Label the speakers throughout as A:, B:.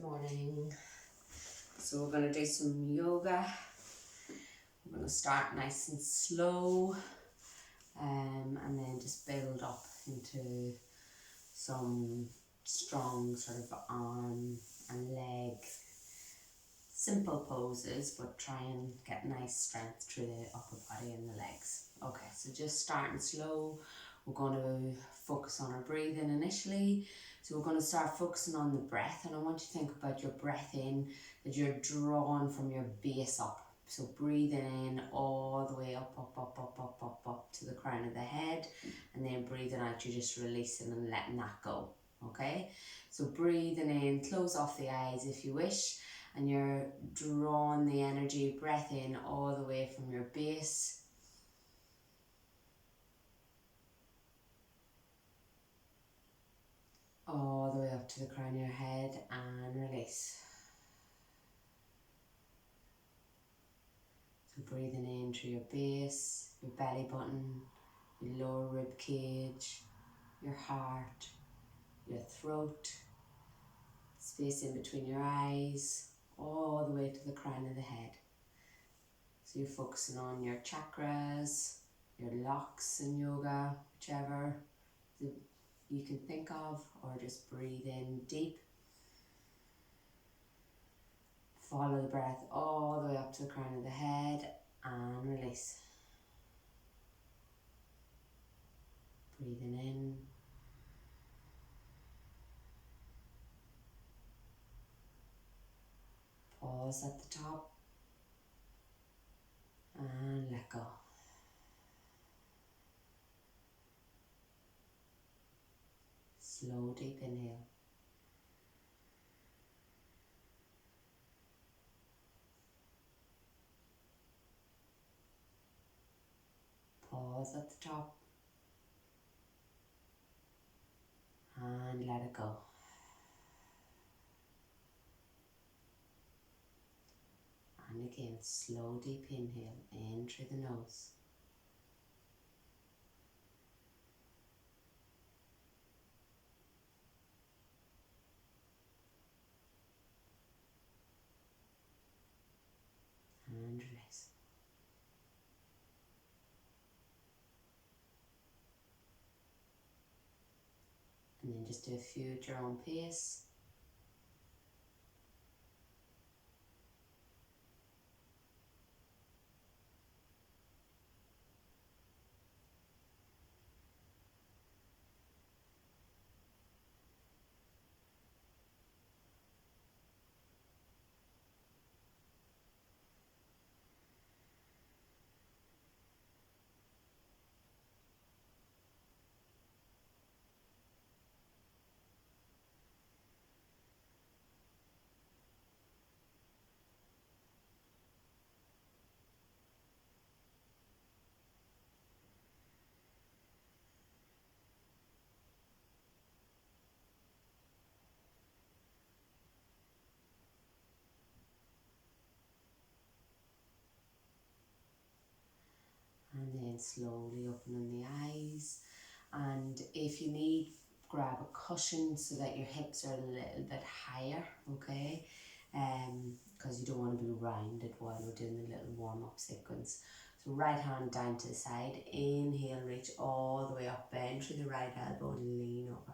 A: morning. So we're going to do some yoga. We're going to start nice and slow and then just build up into some strong sort of arm and leg simple poses, but try and get nice strength through the upper body and the legs. Okay, so just starting slow. We're going to focus on our breathing initially. So we're going to start focusing on the breath, and I want you to think about your breath in, that you're drawn from your base up. So breathing in all the way up to the crown of the head, and then breathing out, you're just releasing and letting that go. Okay, so breathing in, close off the eyes if you wish, and you're drawing the energy, breath in all the way from your base. All the way up to the crown of your head and release. So breathing in through your base, your belly button, your lower rib cage, your heart, your throat, space in between your eyes, all the way to the crown of the head. So you're focusing on your chakras, your locks in yoga, whichever you can think of, or just breathe in deep. Follow the breath all the way up to the crown of the head and release. Breathing in. Pause at the top and let go. Slow, deep inhale. Pause at the top and let it go. And again, slow, deep inhale in through the nose. And release. And then just do a few at your own pace. And then slowly opening the eyes. And if you need, grab a cushion so that your hips are a little bit higher, okay? Because you don't want to be rounded while we're doing the little warm-up sequence. So right hand down to the side, inhale, reach all the way up, bend through the right elbow and lean over.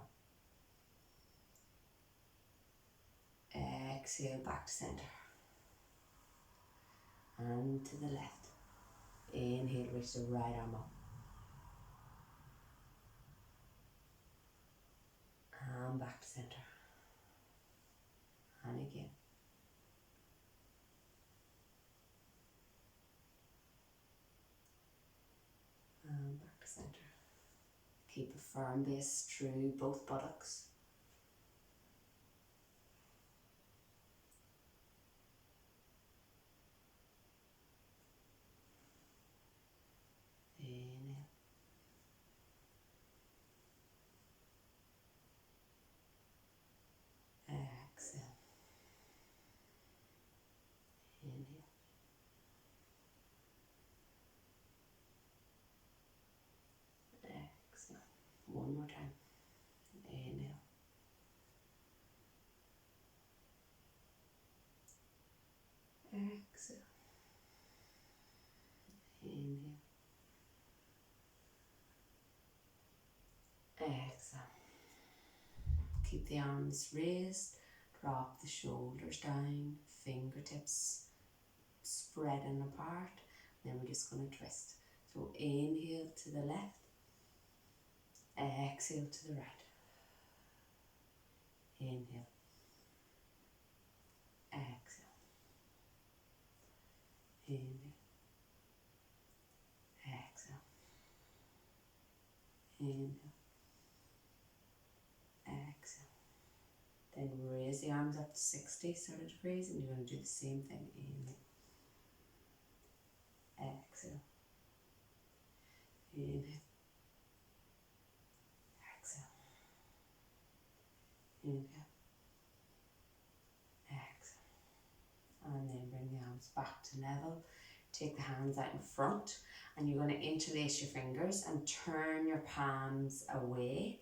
A: Exhale, back to center. And to the left. Inhale, reach the right arm up. And back to center. And again. And back to center. Keep a firm base through both buttocks. Inhale. Exhale. Inhale. Exhale. One more time. Inhale. Keep the arms raised, drop the shoulders down, fingertips spreading apart. Then we're just going to twist. So inhale to the left, exhale to the right. Inhale, exhale, inhale, exhale, inhale, exhale. Then raise the arms up to 60 sort of degrees, and you're going to do the same thing. Inhale, exhale, inhale, exhale, inhale, exhale. And then bring the arms back to level. Take the hands out in front, and you're going to interlace your fingers and turn your palms away.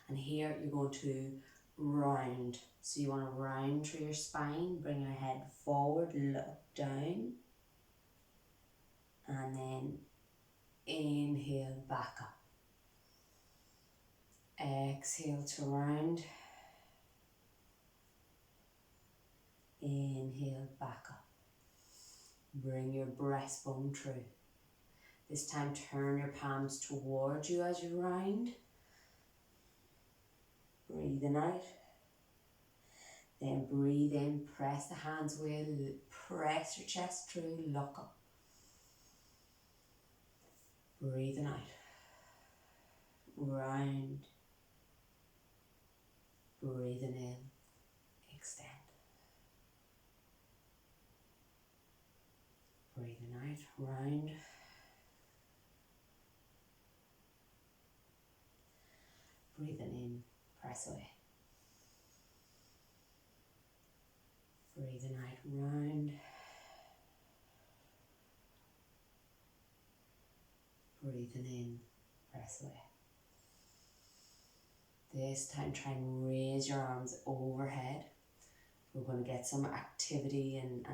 A: And here you're going to round. So you want to round through your spine, bring your head forward, look down, and then inhale back up. Exhale to round. Inhale back up. Bring your breastbone true. This time turn your palms towards you as you round. Breathing out. Then breathe in, press the hands away, press your chest through, look up. Breathing out. Round. Breathing in, extend. Breathing out, round. Breathing in, press away. Breathing out, round. Breathing in, press away. This time try and raise your arms overhead. We're going to get some activity and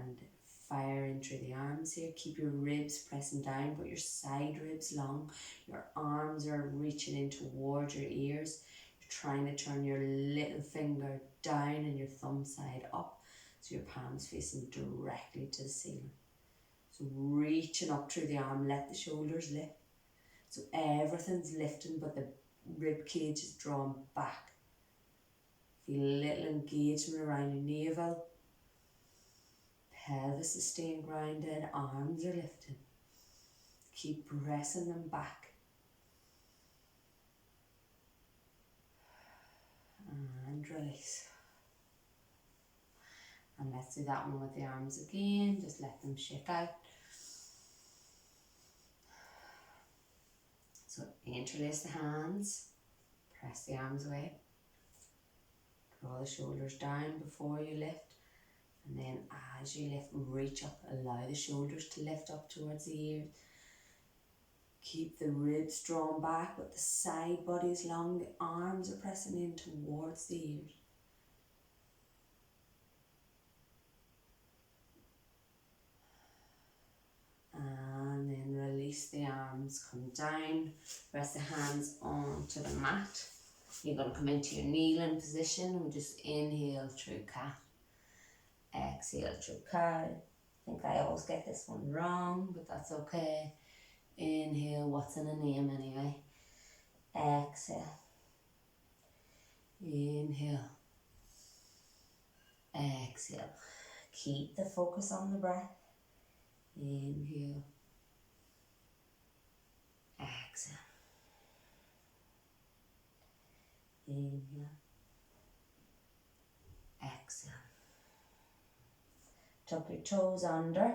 A: fire in through the arms here. Keep your ribs pressing down, but your side ribs long. Your arms are reaching in towards your ears. You're trying to turn your little finger down and your thumb side up, so your palms facing directly to the ceiling. So reaching up through the arm, let the shoulders lift. So everything's lifting, but the rib cage is drawn back. Feel a little engagement around your navel. Pelvis is staying grounded, arms are lifting. Keep pressing them back. And release. And let's do that one with the arms again. Just let them shake out. So interlace the hands. Press the arms away. Draw the shoulders down before you lift. And then as you lift, reach up. Allow the shoulders to lift up towards the ears. Keep the ribs drawn back, but the side body is long. The arms are pressing in towards the ears. And then release the arms, come down, press the hands onto the mat. You're going to come into your kneeling position and just inhale through cat. Exhale through cow. I think I always get this one wrong, but that's okay. Inhale, what's in a name anyway? Exhale. Inhale. Exhale. Keep the focus on the breath. Inhale. Exhale. Inhale. Exhale. Tuck your toes under,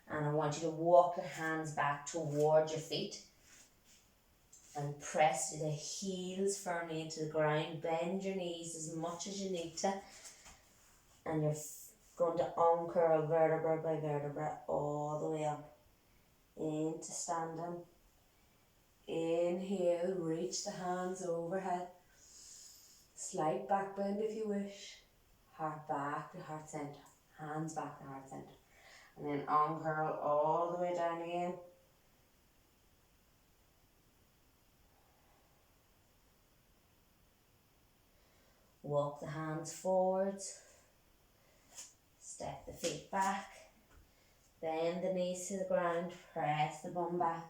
A: and I want you to walk your hands back towards your feet and press the heels firmly into the ground. Bend your knees as much as you need to, and you're going to uncurl vertebra by vertebra all the way up into standing. Inhale, reach the hands overhead. Slight back bend if you wish. Heart back to heart center. Hands back to heart center. And then uncurl all the way down again. Walk the hands forwards, step the feet back, bend the knees to the ground, press the bum back.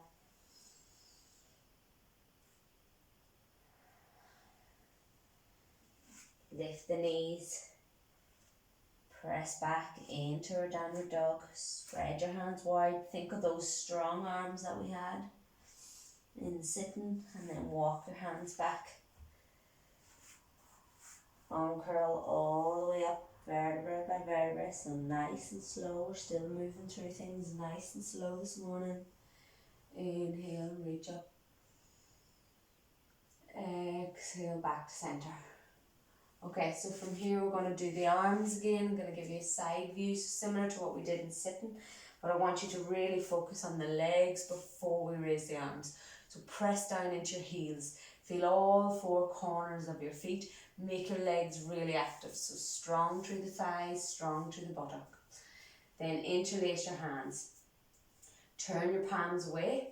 A: Lift the knees, press back into our downward dog, spread your hands wide, think of those strong arms that we had in sitting, and then walk your hands back. Arm curl all the way up, vertebra by vertebra, so nice and slow. We're still moving through things nice and slow this morning. Inhale, reach up. Exhale, back to centre. Okay, so from here we're going to do the arms again. I'm going to give you a side view, similar to what we did in sitting, but I want you to really focus on the legs before we raise the arms. So press down into your heels. Feel all four corners of your feet. Make your legs really active. So strong through the thighs, strong through the buttock. Then interlace your hands. Turn your palms away.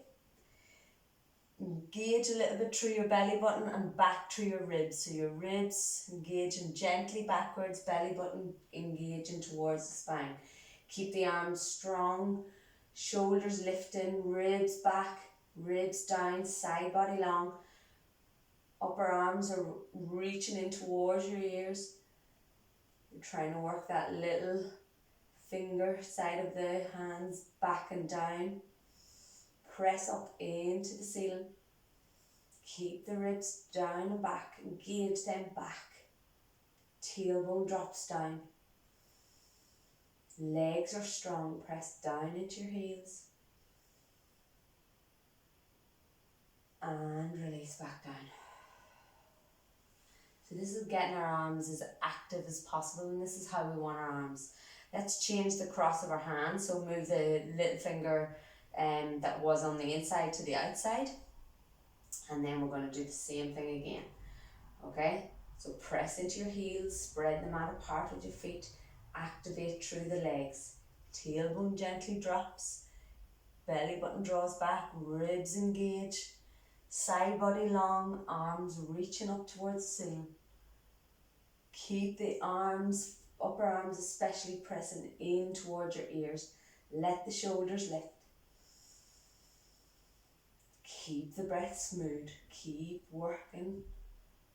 A: Engage a little bit through your belly button and back through your ribs. So your ribs engaging gently backwards, belly button engaging towards the spine. Keep the arms strong, shoulders lifting, ribs back, ribs down, side body long. Upper arms are reaching in towards your ears. You're trying to work that little finger side of the hands back and down. Press up into the ceiling. Keep the ribs down and back. Engage them back. Tailbone drops down. Legs are strong. Press down into your heels. And release back down. So this is getting our arms as active as possible, and this is how we want our arms. Let's change the cross of our hands. So move the little finger that was on the inside to the outside. And then we're going to do the same thing again. Okay? So press into your heels, spread the mat apart with your feet, activate through the legs. Tailbone gently drops, belly button draws back, ribs engage, side body long, arms reaching up towards the ceiling. Keep the arms, upper arms especially, pressing in towards your ears. Let the shoulders lift. Keep the breath smooth. Keep working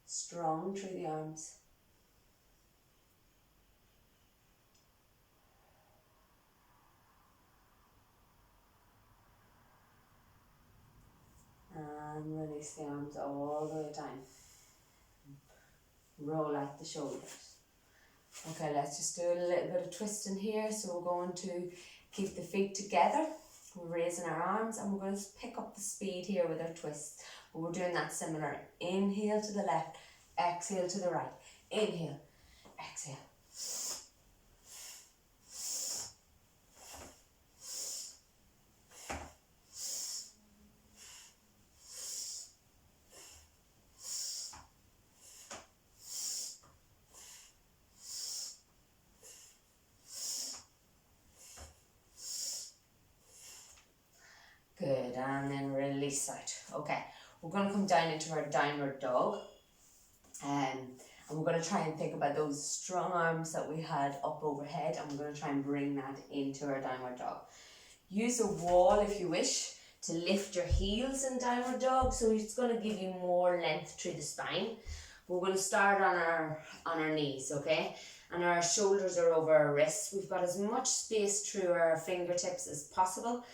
A: strong through the arms. And release the arms all the way down. Roll out the shoulders. Okay, let's just do a little bit of twisting here. So we're going to keep the feet together. We're raising our arms and we're going to pick up the speed here with our twists. But we're doing that similar. Inhale to the left, exhale to the right. Inhale, exhale. Good, and then release out. Okay, we're going to come down into our downward dog. And we're going to try and think about those strong arms that we had up overhead, and we're going to try and bring that into our downward dog. Use a wall if you wish to lift your heels in downward dog, so it's going to give you more length through the spine. We're going to start on our knees, okay? And our shoulders are over our wrists. We've got as much space through our fingertips as possible.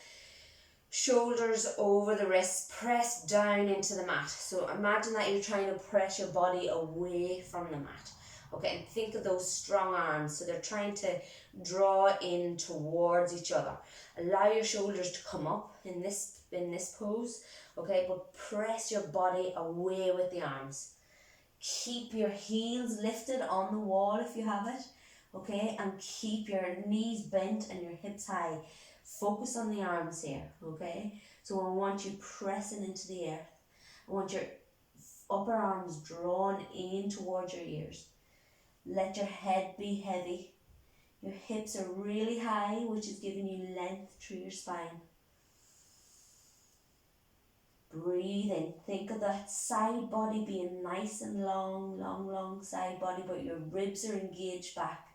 A: Shoulders over the wrists, press down into the mat. So imagine that you're trying to press your body away from the mat. Okay, and think of those strong arms. So they're trying to draw in towards each other. Allow your shoulders to come up in this pose. Okay, but press your body away with the arms. Keep your heels lifted on the wall if you have it. Okay, and keep your knees bent and your hips high. Focus on the arms here, okay? So I want you pressing into the earth. I want your upper arms drawn in towards your ears. Let your head be heavy. Your hips are really high, which is giving you length through your spine. Breathe in. Think of that side body being nice and long, long, long side body, but your ribs are engaged back.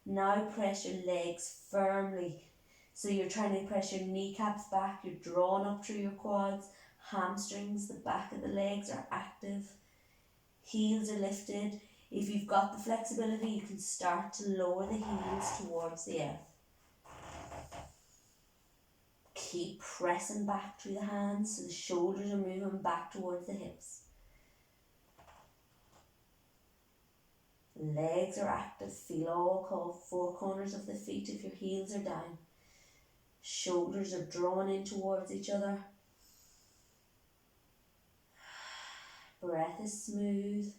A: Now press your legs firmly. So you're trying to press your kneecaps back, you're drawn up through your quads, hamstrings, the back of the legs are active, heels are lifted. If you've got the flexibility, you can start to lower the heels towards the earth. Keep pressing back through the hands so the shoulders are moving back towards the hips. Legs are active. Feel all four corners of the feet if your heels are down. Shoulders are drawn in towards each other. Breath is smooth.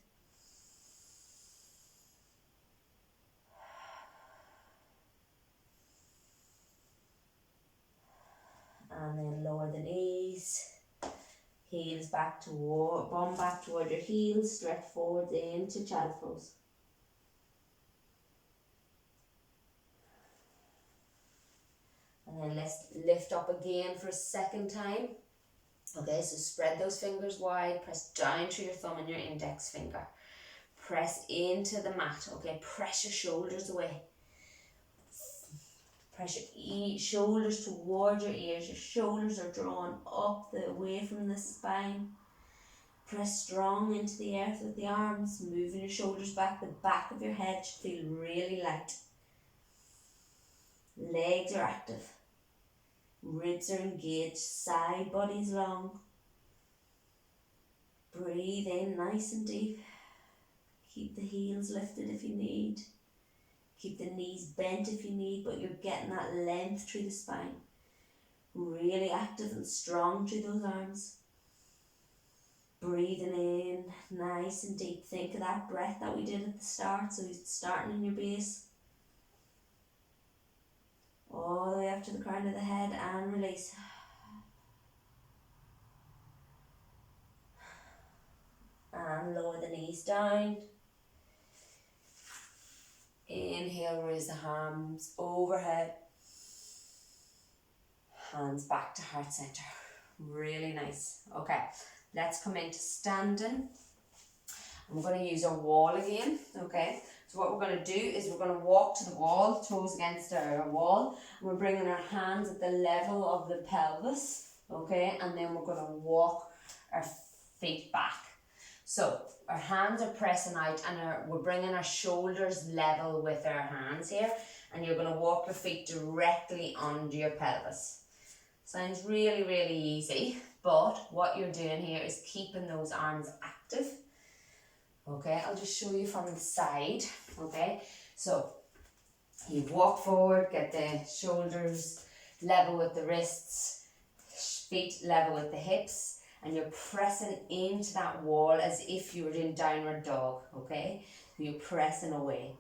A: And then lower the knees. Heels back toward, bum back toward your heels. Stretch forward into child pose. And then let's lift up again for a second time. Okay, so spread those fingers wide. Press down through your thumb and your index finger. Press into the mat. Okay, press your shoulders away. Press your shoulders towards your ears. Your shoulders are drawn up away from the spine. Press strong into the earth with the arms. Moving your shoulders back. The back of your head should feel really light. Legs are active. Ribs are engaged. Side body's long. Breathe in nice and deep. Keep the heels lifted if you need. Keep the knees bent if you need, but you're getting that length through the spine. Really active and strong through those arms. Breathing in nice and deep. Think of that breath that we did at the start. So it's starting in your base. All the way up to the crown of the head and release. And lower the knees down. Inhale, raise the arms overhead. Hands back to heart center. Really nice. Okay, let's come into standing. We're going to use our wall again. Okay, so what we're going to do is we're going to walk to the wall, toes against our wall. We're bringing our hands at the level of the pelvis. Okay, and then we're going to walk our feet back. So our hands are pressing out and we're bringing our shoulders level with our hands here, and you're going to walk your feet directly under your pelvis. Sounds really, really easy, but what you're doing here is keeping those arms active. Okay, I'll just show you from the side. Okay, so you walk forward, get the shoulders level with the wrists, feet level with the hips, and you're pressing into that wall as if you were in downward dog, okay? So you're pressing away.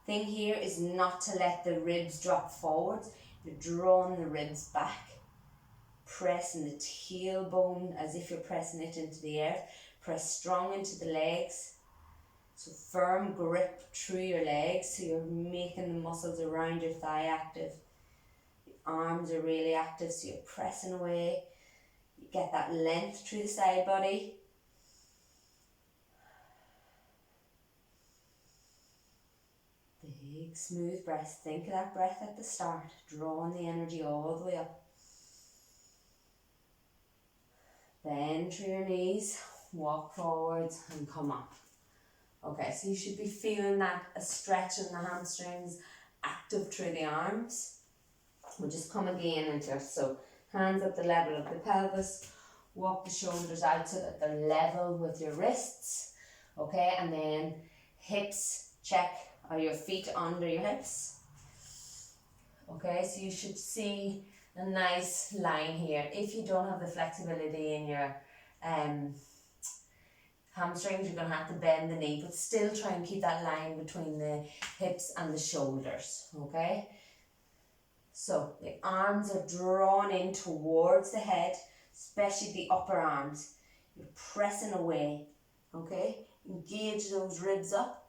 A: Thing here is not to let the ribs drop forward. You're drawing the ribs back. Pressing the tailbone as if you're pressing it into the earth. Press strong into the legs. So firm grip through your legs, so you're making the muscles around your thigh active. The arms are really active, so you're pressing away. You get that length through the side body. Big smooth breath. Think of that breath at the start, drawing the energy all the way up. Bend through your knees, walk forwards and come up. Okay, so you should be feeling that a stretch in the hamstrings, active through the arms. We'll just come again into it. So hands at the level of the pelvis, walk the shoulders out so that they're level with your wrists. Okay, and then hips, check, are your feet under your hips? Okay, so you should see a nice line here. If you don't have the flexibility in your hamstrings, you're going to have to bend the knee, but still try and keep that line between the hips and the shoulders, okay? So the arms are drawn in towards the head, especially the upper arms. You're pressing away, okay? Engage those ribs up.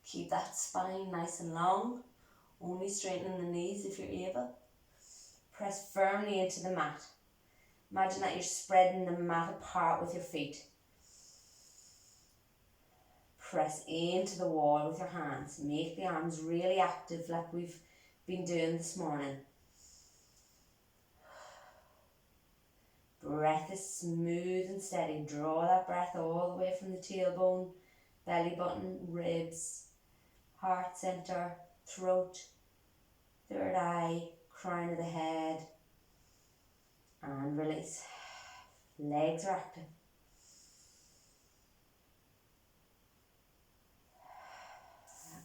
A: Keep that spine nice and long. Only straightening the knees if you're able. Press firmly into the mat. Imagine that you're spreading the mat apart with your feet. Press into the wall with your hands. Make the arms really active like we've been doing this morning. Breath is smooth and steady. Draw that breath all the way from the tailbone, belly button, ribs, heart center, throat, third eye, crown of the head, and release. Legs are active.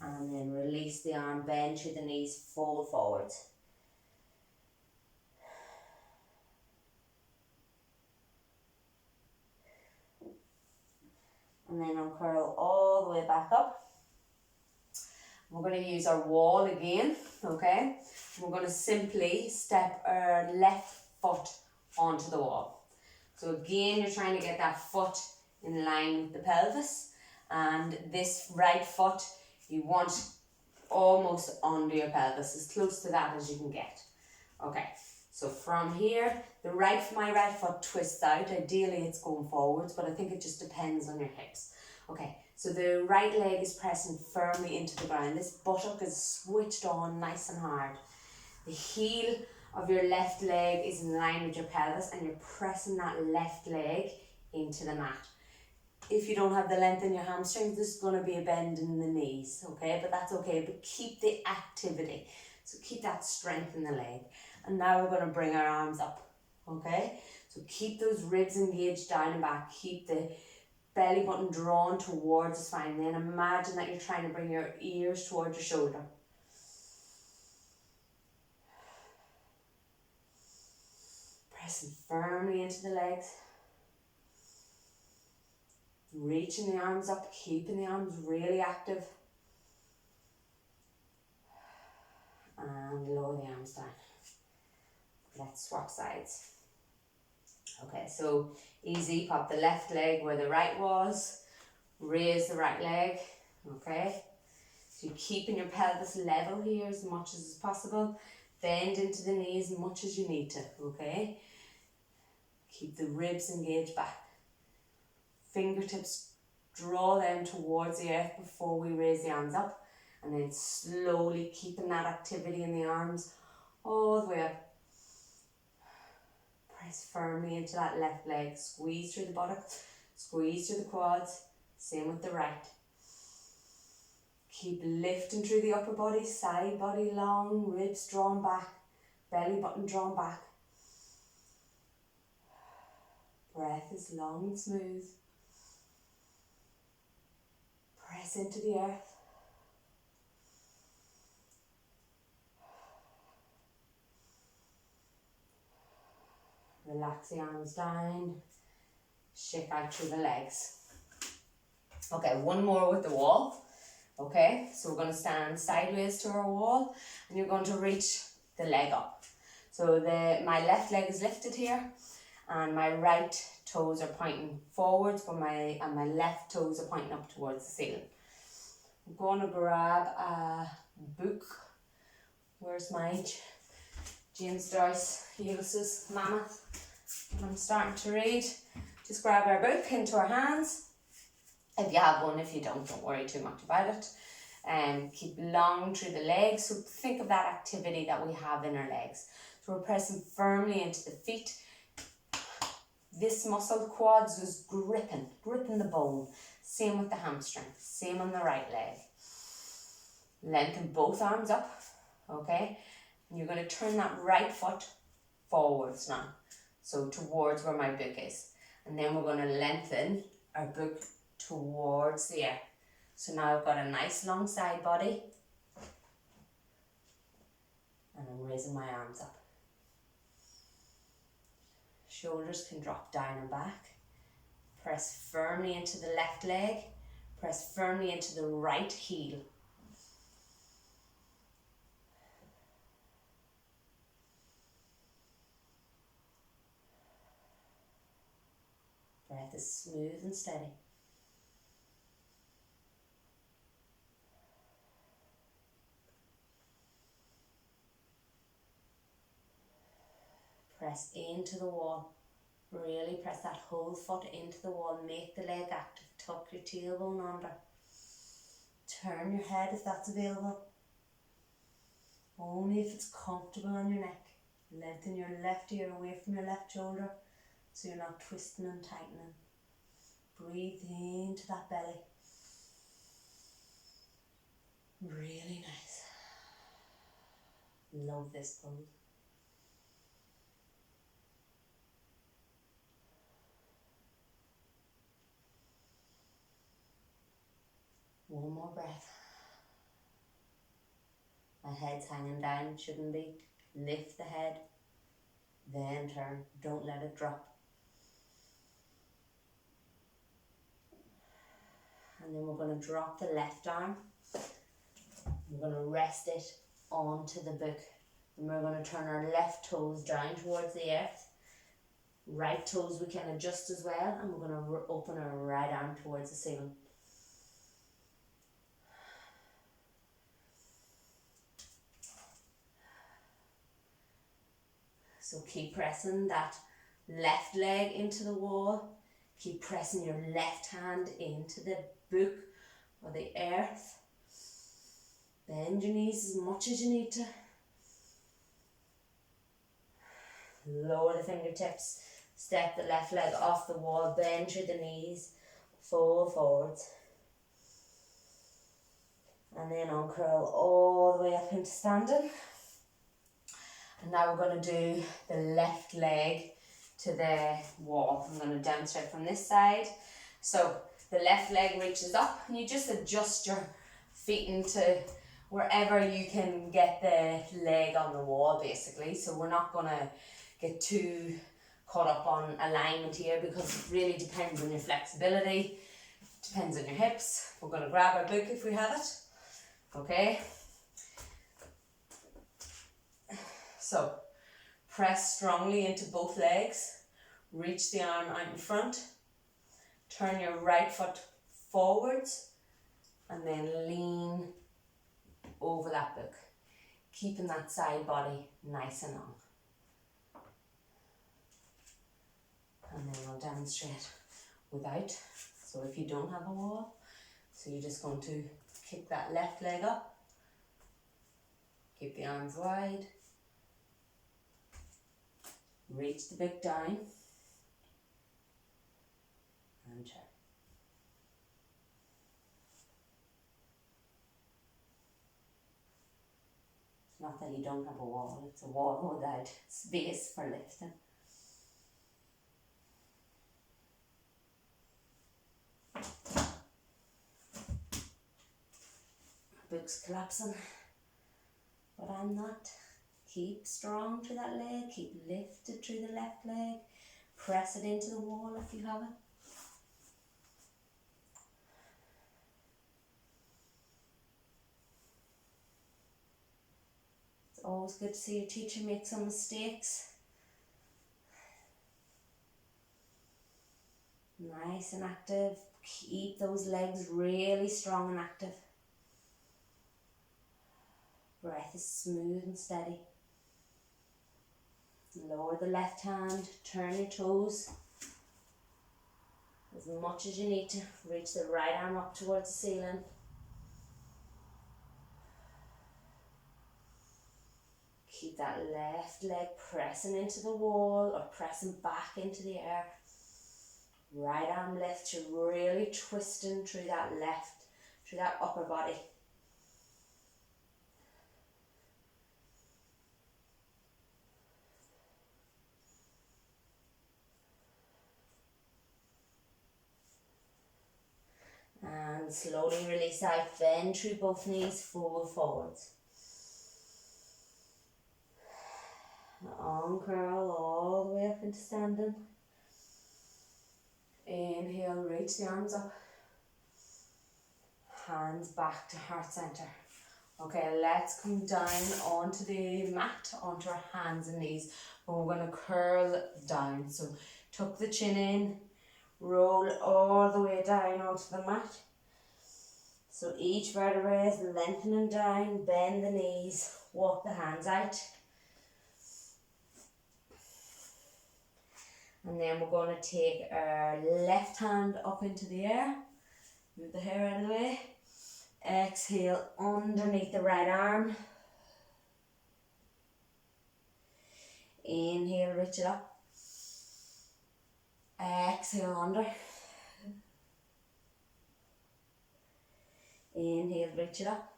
A: And then release the arm, bend through the knees, fold forwards. And then uncurl all the way back up. We're going to use our wall again, okay? We're going to simply step our left foot onto the wall. So again, you're trying to get that foot in line with the pelvis, and this right foot you want almost under your pelvis, as close to that as you can get. Okay, so from here, my right foot twists out. Ideally it's going forwards, but I think it just depends on your hips. Okay, so the right leg is pressing firmly into the ground. This buttock is switched on nice and hard. The heel of your left leg is in line with your pelvis, and you're pressing that left leg into the mat. If you don't have the length in your hamstrings, there's going to be a bend in the knees, okay? But that's okay, but keep the activity. So keep that strength in the leg. And now we're going to bring our arms up, okay? So keep those ribs engaged down and back. Keep the belly button drawn towards the spine. Then imagine that you're trying to bring your ears towards your shoulder. Pressing firmly into the legs. Reaching the arms up, keeping the arms really active. And lower the arms down. Let's swap sides. Okay, so easy. Pop the left leg where the right was. Raise the right leg. Okay. So you're keeping your pelvis level here as much as is possible. Bend into the knees as much as you need to. Okay. Keep the ribs engaged back. Fingertips, draw them towards the earth before we raise the arms up. And then slowly keeping that activity in the arms all the way up. Press firmly into that left leg. Squeeze through the buttocks. Squeeze through the quads. Same with the right. Keep lifting through the upper body. Side body long. Ribs drawn back. Belly button drawn back. Breath is long and smooth. Press into the earth. Relax the arms down. Shake out through the legs. Okay, one more with the wall. Okay, so we're going to stand sideways to our wall, and you're going to reach the leg up. So my left leg is lifted here, and my right toes are pointing forwards, but my left toes are pointing up towards the ceiling. I'm going to grab a book. Where's my James Joyce Ulysses Mammoth? And I'm starting to read. Just grab our book into our hands. If you have one, if you don't worry too much about it. Keep long through the legs. So think of that activity that we have in our legs. So we're pressing firmly into the feet. This muscle, the quads, is gripping the bone. Same with the hamstring. Same on the right leg. Lengthen both arms up. Okay. And you're going to turn that right foot forwards now. So towards where my book is. And then we're going to lengthen our book towards the air. So now I've got a nice long side body. And I'm raising my arms up. Shoulders can drop down and back. Press firmly into the left leg. Press firmly into the right heel. Breath is smooth and steady. Press into the wall. Really press that whole foot into the wall. Make the leg active. Tuck your tailbone under. Turn your head if that's available. Only if it's comfortable on your neck. Lengthen your left ear away from your left shoulder so you're not twisting and tightening. Breathe into that belly. Really nice. Love this pose. One more breath. My head's hanging down, shouldn't be. Lift the head, then turn. Don't let it drop. And then we're going to drop the left arm. We're going to rest it onto the book. And we're going to turn our left toes down towards the earth. Right toes we can adjust as well. And we're going to open our right arm towards the ceiling. So keep pressing that left leg into the wall. Keep pressing your left hand into the book or the earth. Bend your knees as much as you need to. Lower the fingertips. Step the left leg off the wall. Bend through the knees. Fold forwards. And then uncurl all the way up into standing. And now we're going to do the left leg to the wall. I'm going to demonstrate from this side. So the left leg reaches up and you just adjust your feet into wherever you can get the leg on the wall basically. So we're not going to get too caught up on alignment here because it really depends on your flexibility, depends on your hips. We're going to grab our book if we have it. Okay. So, press strongly into both legs, reach the arm out in front, turn your right foot forwards and then lean over that book, keeping that side body nice and long. And then I'll demonstrate without. So if you don't have a wall, so you're just going to kick that left leg up, keep the arms wide, reach the book down and turn. It's not that you don't have a wall, it's a wall without space for lifting. Book's collapsing, but I'm not. Keep strong through that leg, keep lifted through the left leg, press it into the wall if you have it. It's always good to see your teacher make some mistakes. Nice and active, keep those legs really strong and active. Breath is smooth and steady. Lower the left hand, turn your toes as much as you need to. Reach the right arm up towards the ceiling. Keep that left leg pressing into the wall or pressing back into the air. Right arm lift, you're really twisting through that upper body. And slowly release out, bend through both knees, fold forwards. Uncurl all the way up into standing. Inhale, reach the arms up. Hands back to heart center. Okay, let's come down onto the mat, onto our hands and knees. And we're going to curl down. So tuck the chin in, roll all the way down onto the mat. So each vertebrae is lengthening down, bend the knees, walk the hands out. And then we're going to take our left hand up into the air. Move the hair out of the way. Exhale underneath the right arm. Inhale, reach it up. Exhale under. Inhale, reach it up.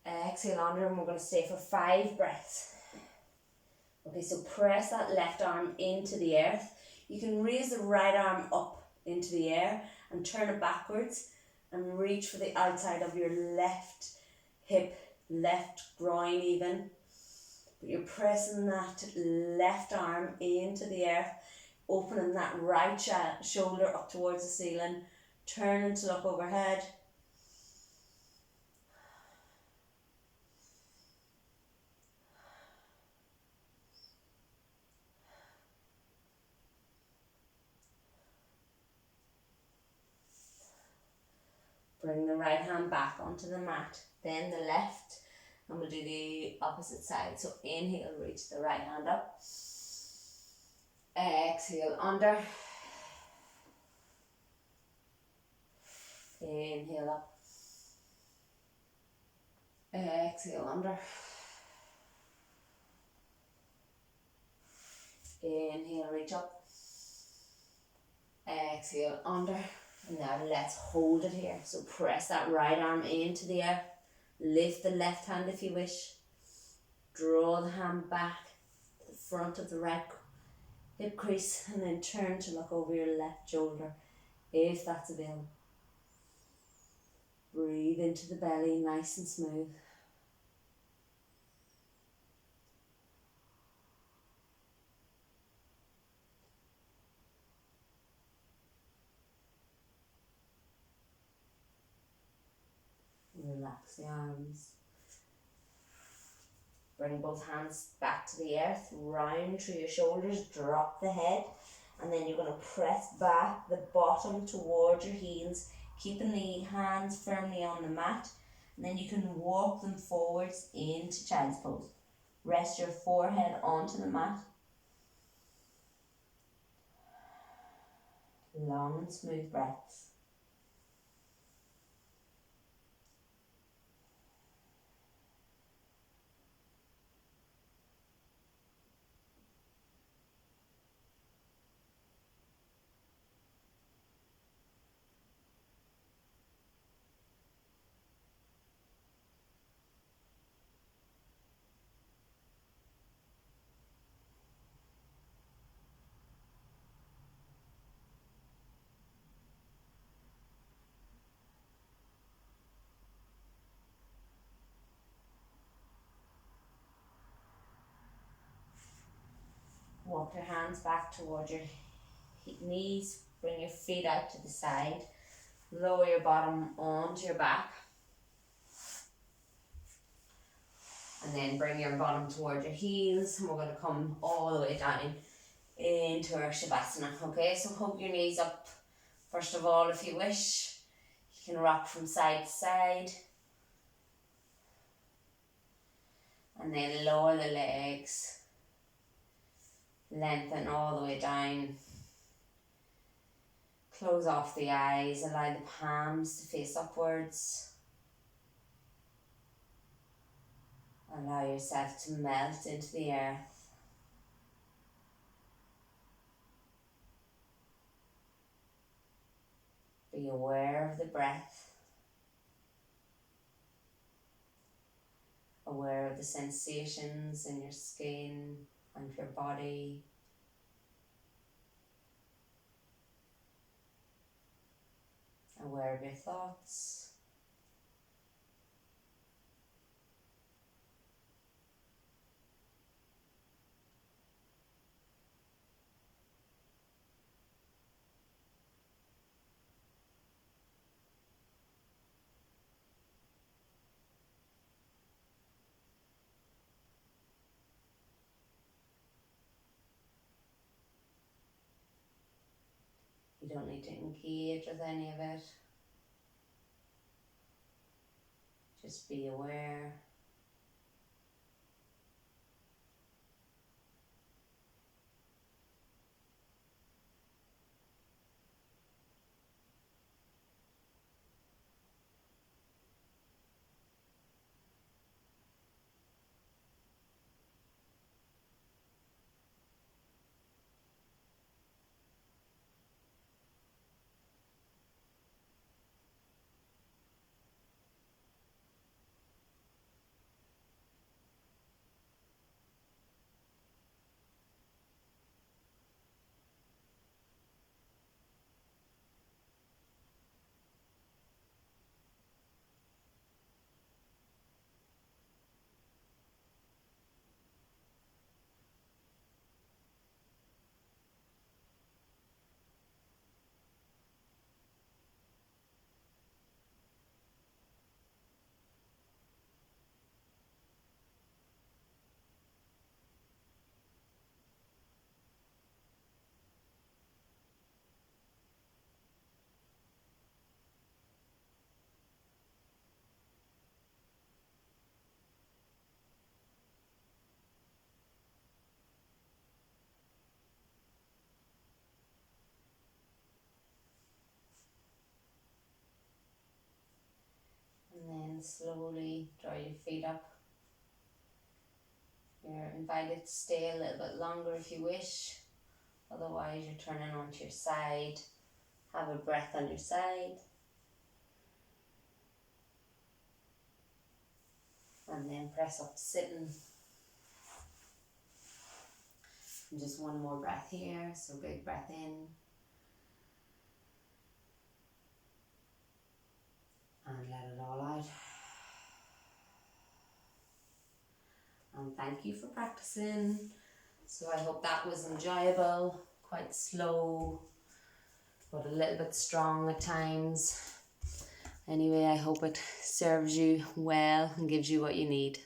A: Exhale under, and we're going to stay for 5 breaths. Okay, so press that left arm into the earth. You can raise the right arm up into the air and turn it backwards and reach for the outside of your left hip, left groin even. But you're pressing that left arm into the earth, opening that right shoulder up towards the ceiling, turning to look overhead. Bring the right hand back onto the mat, then the left, and we'll do the opposite side. So inhale, reach the right hand up. Exhale, under. Inhale up. Exhale, under. Inhale, reach up. Exhale, under. And now let's hold it here. So press that right arm into the air. Lift the left hand if you wish. Draw the hand back to the front of the right hip crease and then turn to look over your left shoulder if that's available. Breathe into the belly, nice and smooth. Relax the arms. Bring both hands back to the earth, round through your shoulders, drop the head, and then you're going to press back the bottom towards your heels, keeping the hands firmly on the mat, and then you can walk them forwards into child's pose. Rest your forehead onto the mat. Long and smooth breaths. Walk your hands back towards your knees, bring your feet out to the side, lower your bottom onto your back, and then bring your bottom towards your heels, and we're going to come all the way down into our Shavasana. Okay, so hug your knees up first of all if you wish. You can rock from side to side, and then lower the legs. Lengthen all the way down. Close off the eyes, allow the palms to face upwards. Allow yourself to melt into the earth. Be aware of the breath. Aware of the sensations in your skin and your body. Aware of your thoughts. You don't need to engage with any of it. Just be aware. And slowly draw your feet up. You're invited to stay a little bit longer if you wish. Otherwise, you're turning onto your side. Have a breath on your side. And then press up to sitting. And just one more breath here. So big breath in. And let it all out. And thank you for practicing. So I hope that was enjoyable, quite slow, but a little bit strong at times. Anyway, I hope it serves you well and gives you what you need.